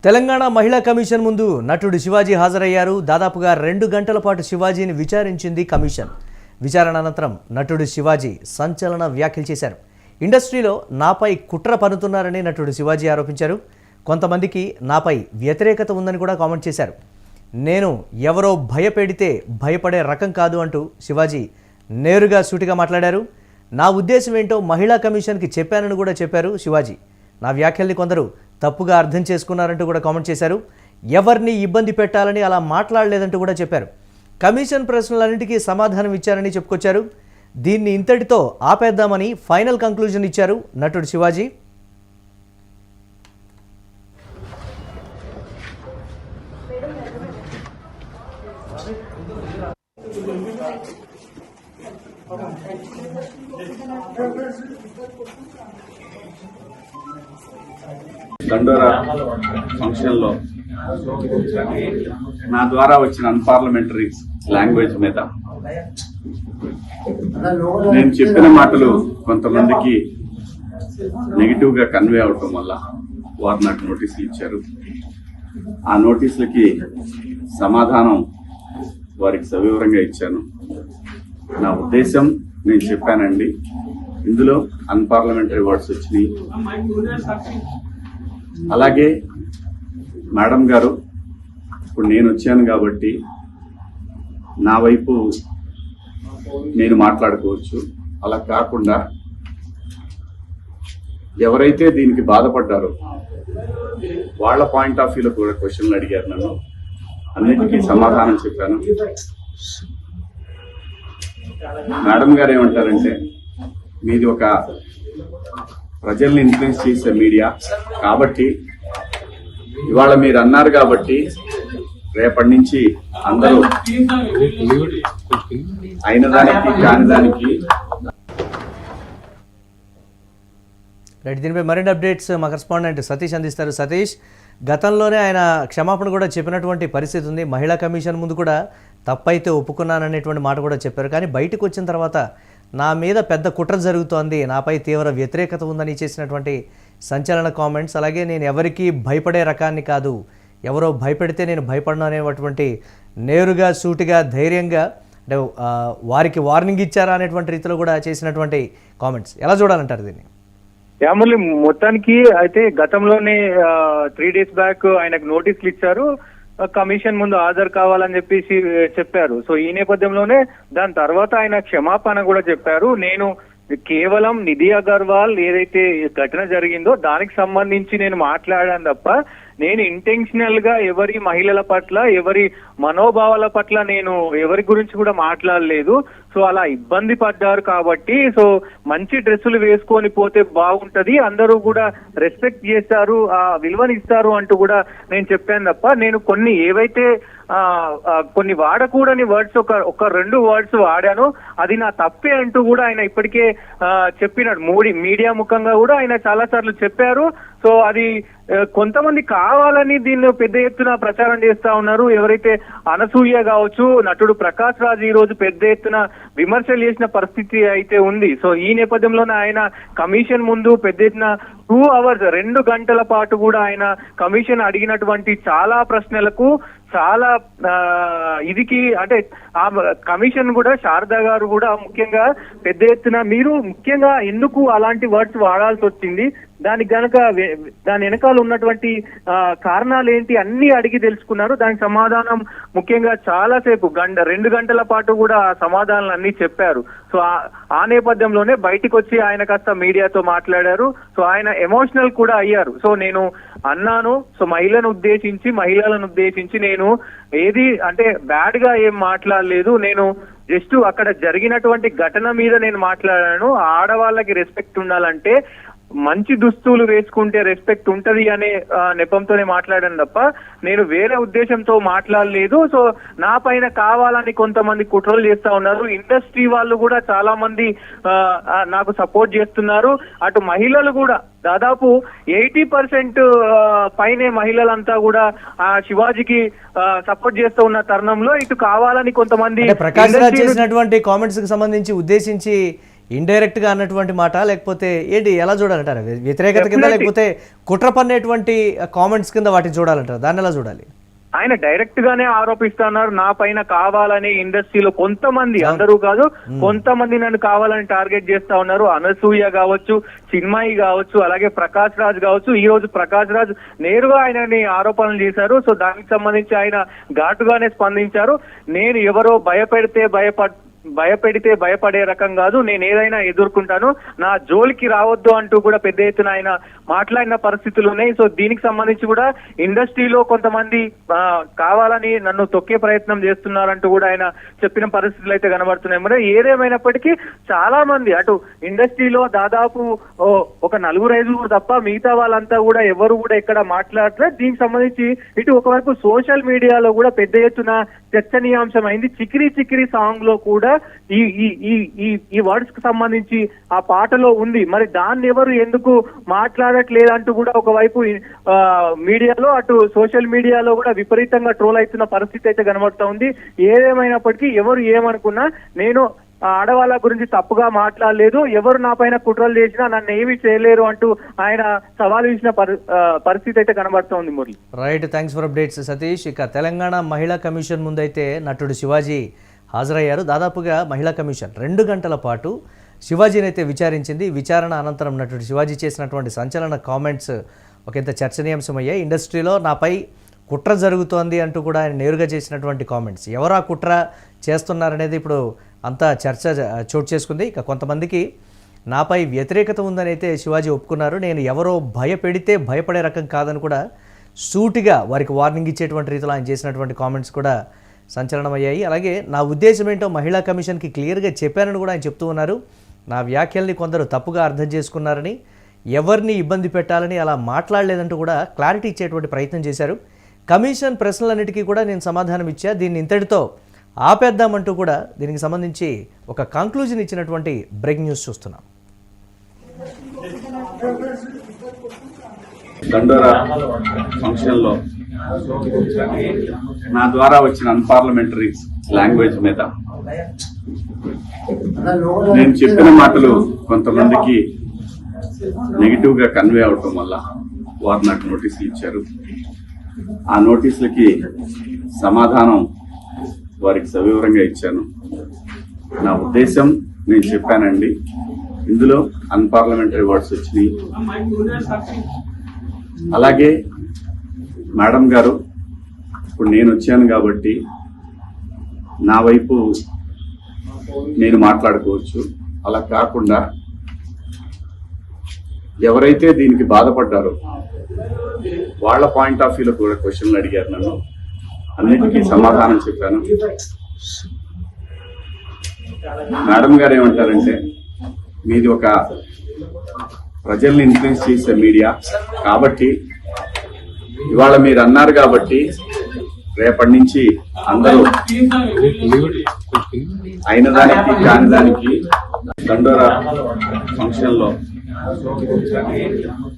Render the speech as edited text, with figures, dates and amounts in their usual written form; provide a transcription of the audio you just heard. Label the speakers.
Speaker 1: తెలంగాణ మహిళా కమిషన్ ముందు నటుడు శివాజీ హాజరయ్యారు. దాదాపుగా 2 గంటల పాటు శివాజీని విచారించింది కమిషన్. విచారణ అనంతరం నటుడు శివాజీ సంచలన వ్యాఖ్యలు చేశారు. ఇండస్ట్రీలో నాపై కుట్ర పన్నుతున్నారని నటుడు శివాజీ ఆరోపించారు. కొంతమందికి నాపై వ్యతిరేకత ఉందని కూడా కామెంట్ చేశారు. నేను ఎవరో భయపెడితే భయపడే రకం కాదు అంటూ శివాజీ నేరుగా సూటిగా మాట్లాడారు. నా ఉద్దేశం ఏంటో మహిళా కమిషన్కి చెప్పానని కూడా చెప్పారు శివాజీ. నా వ్యాఖ్యల్ని కొందరు తప్పుగా అర్థం చేసుకున్నారంటూ కూడా కామెంట్ చేశారు. ఎవరిని ఇబ్బంది పెట్టాలని అలా మాట్లాడలేదంటూ కూడా చెప్పారు. కమిషన్ ప్రశ్నలన్నింటికీ సమాధానం ఇచ్చారని చెప్పుకొచ్చారు. దీన్ని ఇంతటితో ఆపేద్దామని ఫైనల్ కంక్లూజన్ ఇచ్చారు నటుడు శివాజీ.
Speaker 2: దండోరా ఫంక్షన్లో నా ద్వారా వచ్చిన అన్పార్లమెంటరీ లాంగ్వేజ్ మీద నేను చెప్పిన మాటలు కొంతమందికి నెగిటివ్ గా కన్వే అవటం వల్ల వారు నాకు నోటీసులు ఇచ్చారు. ఆ నోటీసులకి సమాధానం వారికి సవివరంగా ఇచ్చాను. నా ఉద్దేశం నేను చెప్పానండి. ఇందులో అన్పార్లమెంటరీ వర్డ్స్ వచ్చినాయి. అలాగే మేడం గారు ఇప్పుడు నేను వచ్చాను కాబట్టి నా వైపు నేను మాట్లాడుకోవచ్చు. అలా కాకుండా ఎవరైతే దీనికి బాధపడ్డారో వాళ్ళ పాయింట్ ఆఫ్ వ్యూలో కూడా క్వశ్చన్లు అడిగారు. నన్ను అన్నిటికీ సమాధానం చెప్పాను. మేడం గారు ఏమంటారంటే, మీది ఒక ప్రజల్ని ఇన్ఫ్లుయెన్స్ చేసే మీడియా కాబట్టి ఇవాళ మీరు అన్నారు కాబట్టి రేపటి నుంచి అందరూ అయిన దానికి కాని దానికి.
Speaker 1: దీనిపై మరిన్ని అప్డేట్స్ మా కరెస్పాండెంట్ సతీష్ అందిస్తారు. సతీష్, గతంలోనే ఆయన క్షమాపణ కూడా చెప్పినటువంటి పరిస్థితి ఉంది. మహిళా కమిషన్ ముందు కూడా తప్పైతే ఒప్పుకున్నాననేటువంటి మాట కూడా చెప్పారు. కానీ బయటకు వచ్చిన తర్వాత నా మీద పెద్ద కుట్ర జరుగుతోంది, నాపై తీవ్ర వ్యతిరేకత ఉందని చేసినటువంటి సంచలన కామెంట్స్, అలాగే నేను ఎవరికి భయపడే రకాన్ని కాదు, ఎవరో భయపెడితే నేను భయపడను అనేటువంటి నేరుగా సూటిగా ధైర్యంగా అంటే వారికి వార్నింగ్ ఇచ్చారా అనేటువంటి రీతిలో కూడా చేసినటువంటి కామెంట్స్ ఎలా చూడాలంటారు దీన్ని?
Speaker 3: యామురళి, మొత్తానికి అయితే గతంలోనే 3 days బ్యాక్ ఆయనకు నోటీసులు ఇచ్చారు. కమిషన్ ముందు హాజరు కావాలని చెప్పేసి చెప్పారు. సో ఈ నేపథ్యంలోనే దాని తర్వాత ఆయన క్షమాపణ కూడా చెప్పారు. నేను కేవలం నిధి అగర్వాల్ ఏదైతే ఘటన జరిగిందో దానికి సంబంధించి నేను మాట్లాడాను తప్ప నేను ఇంటెన్షనల్ గా ఎవరి మహిళల పట్ల ఎవరి మనోభావాల పట్ల నేను ఎవరి గురించి కూడా మాట్లాడలేదు. సో అలా ఇబ్బంది పడ్డారు కాబట్టి సో మంచి డ్రెస్సులు వేసుకొని పోతే బాగుంటది, అందరూ కూడా రెస్పెక్ట్ చేస్తారు, ఆ విలువనిస్తారు అంటూ కూడా నేను చెప్పాను తప్ప నేను కొన్ని ఏవైతే కొన్ని వాడకూడని వర్డ్స్ ఒక 2 వర్డ్స్ వాడాను, అది నా తప్పే అంటూ కూడా ఆయన ఇప్పటికే చెప్పినాడు. మీడియా ముఖంగా కూడా ఆయన చాలా సార్లు చెప్పారు. సో అది కొంతమంది కావాలని దీన్ని పెద్ద ఎత్తున ప్రచారం చేస్తా ఉన్నారు. ఎవరైతే అనసూయ కావచ్చు, నటుడు ప్రకాష్ రాజ్ ఈ రోజు పెద్ద ఎత్తున విమర్శలు చేసిన పరిస్థితి అయితే ఉంది. సో ఈ నేపథ్యంలోనే ఆయన కమిషన్ ముందు పెద్ద ఎత్తున 2 hours 2 గంటల పాటు కూడా ఆయన కమిషన్ అడిగినటువంటి చాలా ప్రశ్నలకు చాలా ఇదికి అంటే ఆ కమిషన్ కూడా శారదా గారు కూడా ముఖ్యంగా పెద్ద ఎత్తున మీరు ముఖ్యంగా ఎందుకు అలాంటి వర్డ్స్ వాడాల్సి వచ్చింది, దానికి గనక దాని వెనకాల ఉన్నటువంటి కారణాలు ఏంటి అన్ని అడిగి తెలుసుకున్నారు. దానికి సమాధానం ముఖ్యంగా చాలాసేపు 2 గంటల పాటు కూడా ఆ సమాధానాలు అన్ని చెప్పారు. సో ఆ నేపథ్యంలోనే బయటికి వచ్చి ఆయన కాస్త మీడియాతో మాట్లాడారు. సో ఆయన ఎమోషనల్ కూడా అయ్యారు. సో నేను అన్నాను, సో మహిళలను ఉద్దేశించి నేను ఏది అంటే బ్యాడ్ గా ఏం మాట్లాడలేదు, నేను జస్ట్ అక్కడ జరిగినటువంటి ఘటన మీద నేను మాట్లాడాను. ఆడవాళ్ళకి రెస్పెక్ట్ ఉండాలంటే మంచి దుస్తులు వేసుకుంటే రెస్పెక్ట్ ఉంటది అనే నెపంతోనే మాట్లాడాను తప్ప నేను వేరే ఉద్దేశంతో మాట్లాడలేదు. సో నా పైన కావాలని కొంతమంది కుట్రలు చేస్తా ఉన్నారు. ఇండస్ట్రీ వాళ్ళు కూడా చాలా మంది నాకు సపోర్ట్ చేస్తున్నారు. అటు మహిళలు కూడా దాదాపు 80% పైనే మహిళలంతా కూడా శివాజీకి సపోర్ట్ చేస్తూ ఉన్న తరుణంలో ఇటు కావాలని కొంతమంది
Speaker 1: ప్రకాష్ రాజ్ చేసినటువంటి కామెంట్స్ కి సంబంధించి ఉద్దేశించి ఇండైరెక్ట్గా అన్నటువంటి మాట, లేకపోతే ఏంటి ఎలా చూడాలంటారు? వ్యతిరేకత కింద లేకపోతే కుట్ర పన్నేటువంటి కామెంట్స్ కింద వాటిని చూడాలంటారు? దాన్ని ఎలా చూడాలి?
Speaker 3: ఆయన డైరెక్ట్ గానే ఆరోపిస్తున్నారు నా పైన కావాలని. ఇండస్ట్రీలో కొంతమంది, అందరూ కాదు, కొంతమంది నన్ను కావాలని టార్గెట్ చేస్తా ఉన్నారు. అనసూయ కావచ్చు, చిన్మయి కావచ్చు, అలాగే ప్రకాష్ రాజ్ కావచ్చు. ఈ రోజు ప్రకాష్ రాజ్ నేరుగా ఆయనని ఆరోపణలు చేశారు. సో దానికి సంబంధించి ఆయన ఘాటుగానే స్పందించారు. నేను ఎవరో భయపెడితే భయపడే రకం కాదు, నేను ఏదైనా ఎదుర్కొంటాను, నా జోలికి రావద్దు అంటూ కూడా పెద్ద ఎత్తున ఆయన మాట్లాడిన పరిస్థితులు ఉన్నాయి. సో దీనికి సంబంధించి కూడా ఇండస్ట్రీలో కొంతమంది కావాలని నన్ను తొక్కే ప్రయత్నం చేస్తున్నారంటూ కూడా ఆయన చెప్పిన పరిస్థితులు అయితే కనబడుతున్నాయి. మరి ఏదేమైనప్పటికీ చాలా మంది అటు ఇండస్ట్రీలో దాదాపు ఒక 4-5 తప్ప మిగతా వాళ్ళంతా కూడా ఎవరు కూడా ఎక్కడ మాట్లాడట్లేదు. దీనికి సంబంధించి ఇటు ఒకవైపు సోషల్ మీడియాలో కూడా పెద్ద ఎత్తున చర్చనీయాంశం అయింది. చికిరి సాంగ్ లో కూడా ఈ వర్డ్స్ కి సంబంధించి ఆ పాటలో ఉంది. మరి దాన్ని ఎవరు ఎందుకు మాట్లాడట్లేదంటూ కూడా ఒకవైపు మీడియాలో, అటు సోషల్ మీడియాలో కూడా విపరీతంగా ట్రోల్ అవుతున్న పరిస్థితి అయితే కనబడుతూ ఉంది. ఏదేమైనప్పటికీ ఎవరు ఏమనుకున్నా నేను ఆడవాళ్ళ గురించి తప్పుగా మాట్లాడలేదు, ఎవరు నా పైన కుట్రలు చేసినా నన్ను ఏమీ చేయలేరు అంటూ ఆయన సవాలు ఇచ్చిన పరిస్థితి అయితే కనబడుతోంది. Murali,
Speaker 1: right, thanks for updates Satish. ఇక తెలంగాణ మహిళా కమిషన్ ముందైతే నటుడు శివాజీ హాజరయ్యారు. దాదాపుగా మహిళా కమిషన్ 2 గంటల పాటు శివాజీని అయితే విచారించింది. విచారణ అనంతరం నటుడు శివాజీ చేసినటువంటి సంచలన కామెంట్స్ ఒకంత చర్చనీయాంశమయ్యాయి. ఇండస్ట్రీలో నాపై కుట్ర జరుగుతోంది అంటూ కూడా ఆయన నేరుగా చేసినటువంటి కామెంట్స్, ఎవరు ఆ కుట్ర చేస్తున్నారనేది ఇప్పుడు అంతా చర్చ చోటు చేసుకుంది. ఇక కొంతమందికి నాపై వ్యతిరేకత ఉందని అయితే శివాజీ ఒప్పుకున్నారు. నేను ఎవరో భయపెడితే భయపడే రకం కాదని కూడా సూటిగా వారికి వార్నింగ్ ఇచ్చేటువంటి రీతిలో ఆయన చేసినటువంటి కామెంట్స్ కూడా సంచలనమయ్యాయి. అలాగే నా ఉద్దేశం ఏంటో మహిళా కమిషన్కి క్లియర్గా చెప్పానని కూడా ఆయన చెప్తూ ఉన్నారు. నా వ్యాఖ్యల్ని కొందరు తప్పుగా అర్థం చేసుకున్నారని, ఎవరిని ఇబ్బంది పెట్టాలని అలా మాట్లాడలేదంటూ కూడా క్లారిటీ ఇచ్చేటువంటి ప్రయత్నం చేశారు. కమిషన్ ప్రశ్నలన్నిటికీ కూడా నేను సమాధానం ఇచ్చా, దీన్ని ఇంతటితో ఆపేద్దామంటూ కూడా దీనికి సంబంధించి ఒక కంక్లూజన్ ఇచ్చినటువంటి బ్రేకింగ్ న్యూస్ చూస్తున్నాం.
Speaker 2: దండోరా ఫంక్షన్ లో నా ద్వారా వచ్చిన అన్పార్లమెంటరీ లాంగ్వేజ్ మీద నేను చెప్పిన మాటలు కొంతమందికి నెగిటివ్ గా కన్వే అవటం వల్ల వారు నాకు నోటీసులు ఇచ్చారు. ఆ నోటీసులకి సమాధానం వారికి సవివరంగా ఇచ్చాను. నా ఉద్దేశం నేను చెప్పానండి, ఇందులో అన్పార్లమెంటరీ వర్డ్స్ వచ్చినాయి. అలాగే మేడం గారు, ఇప్పుడు నేను వచ్చాను కాబట్టి నా వైపు నేను మాట్లాడుకోవచ్చు. అలా కాకుండా ఎవరైతే దీనికి బాధపడ్డారో వాళ్ళ పాయింట్ ఆఫ్ వ్యూలో కూడా క్వశ్చన్లు అడిగారు నన్ను. అన్నిటికీ సమాధానం చెప్పాను. మేడం గారు ఏమంటారంటే, మీది ఒక ప్రజల్ని ఇన్ఫ్లుయెన్స్ చేసే మీడియా కాబట్టి ఇవాళ మీరు అన్నారు కాబట్టి రేపటి నుంచి అందరూ అయిన దానికి కాని దానికి దండోరా ఫంక్షన్ లో